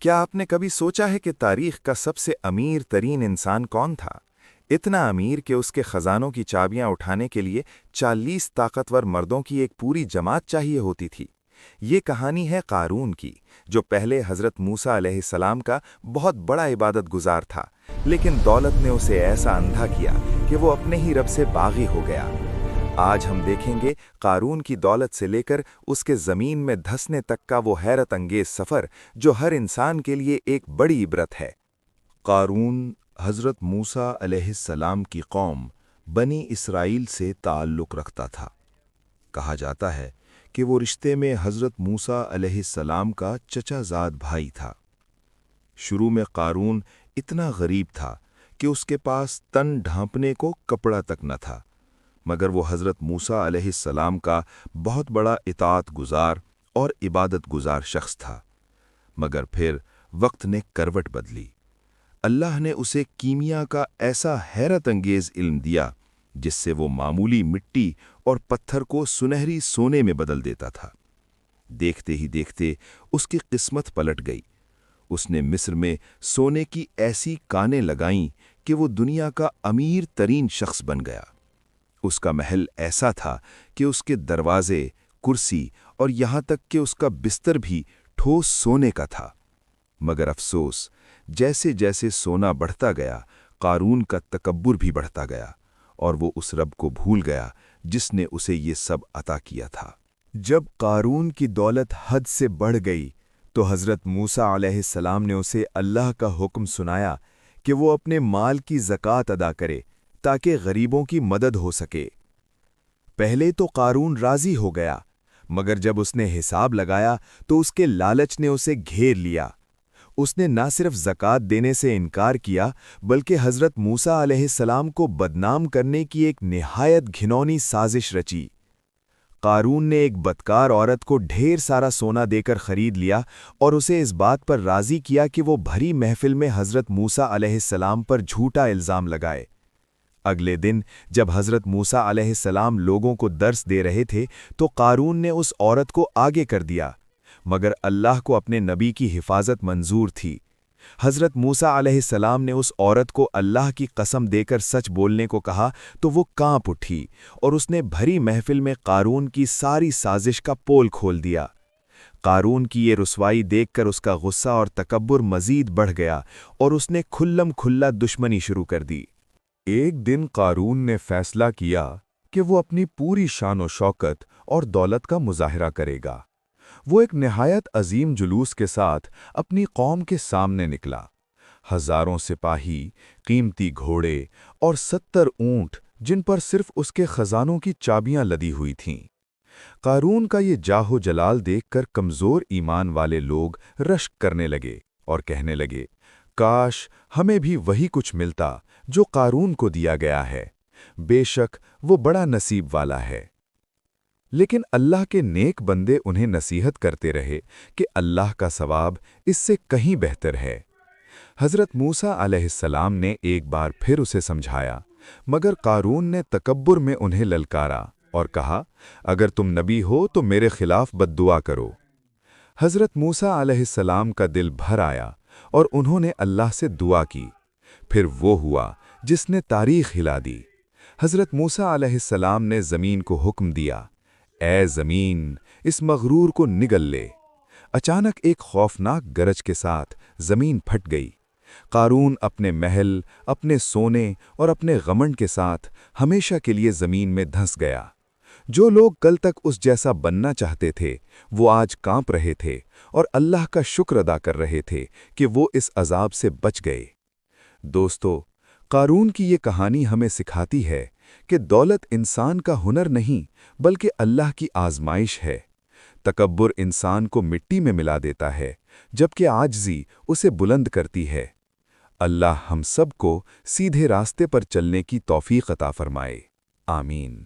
کیا آپ نے کبھی سوچا ہے کہ تاریخ کا سب سے امیر ترین انسان کون تھا؟ اتنا امیر کہ اس کے خزانوں کی چابیاں اٹھانے کے لیے 40 طاقتور مردوں کی ایک پوری جماعت چاہیے ہوتی تھی۔ یہ کہانی ہے قارون کی، جو پہلے حضرت موسیٰ علیہ السلام کا بہت بڑا عبادت گزار تھا، لیکن دولت نے اسے ایسا اندھا کیا کہ وہ اپنے ہی رب سے باغی ہو گیا۔ آج ہم دیکھیں گے قارون کی دولت سے لے کر اس کے زمین میں دھسنے تک کا وہ حیرت انگیز سفر جو ہر انسان کے لیے ایک بڑی عبرت ہے۔ قارون حضرت موسیٰ علیہ السلام کی قوم بنی اسرائیل سے تعلق رکھتا تھا۔ کہا جاتا ہے کہ وہ رشتے میں حضرت موسیٰ علیہ السلام کا چچا زاد بھائی تھا۔ شروع میں قارون اتنا غریب تھا کہ اس کے پاس تن ڈھانپنے کو کپڑا تک نہ تھا، مگر وہ حضرت موسیٰ علیہ السلام کا بہت بڑا اطاعت گزار اور عبادت گزار شخص تھا۔ مگر پھر وقت نے کروٹ بدلی۔ اللہ نے اسے کیمیا کا ایسا حیرت انگیز علم دیا جس سے وہ معمولی مٹی اور پتھر کو سنہری سونے میں بدل دیتا تھا۔ دیکھتے ہی دیکھتے اس کی قسمت پلٹ گئی۔ اس نے مصر میں سونے کی ایسی کانیں لگائیں کہ وہ دنیا کا امیر ترین شخص بن گیا۔ اس کا محل ایسا تھا کہ اس کے دروازے، کرسی اور یہاں تک کہ اس کا بستر بھی ٹھوس سونے کا تھا۔ مگر افسوس، جیسے جیسے سونا بڑھتا گیا، قارون کا تکبر بھی بڑھتا گیا، اور وہ اس رب کو بھول گیا جس نے اسے یہ سب عطا کیا تھا۔ جب قارون کی دولت حد سے بڑھ گئی تو حضرت موسیٰ علیہ السلام نے اسے اللہ کا حکم سنایا کہ وہ اپنے مال کی زکوٰۃ ادا کرے تاکہ غریبوں کی مدد ہو سکے۔ پہلے تو قارون راضی ہو گیا، مگر جب اس نے حساب لگایا تو اس کے لالچ نے اسے گھیر لیا۔ اس نے نہ صرف زکوٰۃ دینے سے انکار کیا بلکہ حضرت موسیٰ علیہ السلام کو بدنام کرنے کی ایک نہایت گھناؤنی سازش رچی۔ قارون نے ایک بدکار عورت کو ڈھیر سارا سونا دے کر خرید لیا اور اسے اس بات پر راضی کیا کہ وہ بھری محفل میں حضرت موسیٰ علیہ السلام پر جھوٹا الزام لگائے۔ اگلے دن جب حضرت موسیٰ علیہ السلام لوگوں کو درس دے رہے تھے تو قارون نے اس عورت کو آگے کر دیا، مگر اللہ کو اپنے نبی کی حفاظت منظور تھی۔ حضرت موسیٰ علیہ السلام نے اس عورت کو اللہ کی قسم دے کر سچ بولنے کو کہا تو وہ کانپ اٹھی اور اس نے بھری محفل میں قارون کی ساری سازش کا پول کھول دیا۔ قارون کی یہ رسوائی دیکھ کر اس کا غصہ اور تکبر مزید بڑھ گیا اور اس نے کھلم کھلا دشمنی شروع کر دی۔ ایک دن قارون نے فیصلہ کیا کہ وہ اپنی پوری شان و شوکت اور دولت کا مظاہرہ کرے گا۔ وہ ایک نہایت عظیم جلوس کے ساتھ اپنی قوم کے سامنے نکلا۔ ہزاروں سپاہی، قیمتی گھوڑے اور 70 اونٹ جن پر صرف اس کے خزانوں کی چابیاں لدی ہوئی تھیں۔ قارون کا یہ جاہ و جلال دیکھ کر کمزور ایمان والے لوگ رشک کرنے لگے اور کہنے لگے، کاش ہمیں بھی وہی کچھ ملتا جو قارون کو دیا گیا ہے، بے شک وہ بڑا نصیب والا ہے۔ لیکن اللہ کے نیک بندے انہیں نصیحت کرتے رہے کہ اللہ کا ثواب اس سے کہیں بہتر ہے۔ حضرت موسیٰ علیہ السلام نے ایک بار پھر اسے سمجھایا، مگر قارون نے تکبر میں انہیں للکارا اور کہا، اگر تم نبی ہو تو میرے خلاف بد دعا کرو۔ حضرت موسیٰ علیہ السلام کا دل بھر آیا اور انہوں نے اللہ سے دعا کی۔ پھر وہ ہوا جس نے تاریخ ہلا دی۔ حضرت موسیٰ علیہ السلام نے زمین کو حکم دیا، اے زمین، اس مغرور کو نگل لے۔ اچانک ایک خوفناک گرج کے ساتھ زمین پھٹ گئی۔ قارون اپنے محل، اپنے سونے اور اپنے غمنڈ کے ساتھ ہمیشہ کے لیے زمین میں دھنس گیا۔ جو لوگ کل تک اس جیسا بننا چاہتے تھے وہ آج کانپ رہے تھے اور اللہ کا شکر ادا کر رہے تھے کہ وہ اس عذاب سے بچ گئے۔ دوستو، قارون کی یہ کہانی ہمیں سکھاتی ہے کہ دولت انسان کا ہنر نہیں بلکہ اللہ کی آزمائش ہے۔ تکبر انسان کو مٹی میں ملا دیتا ہے جبکہ عاجزی اسے بلند کرتی ہے۔ اللہ ہم سب کو سیدھے راستے پر چلنے کی توفیق عطا فرمائے۔ آمین۔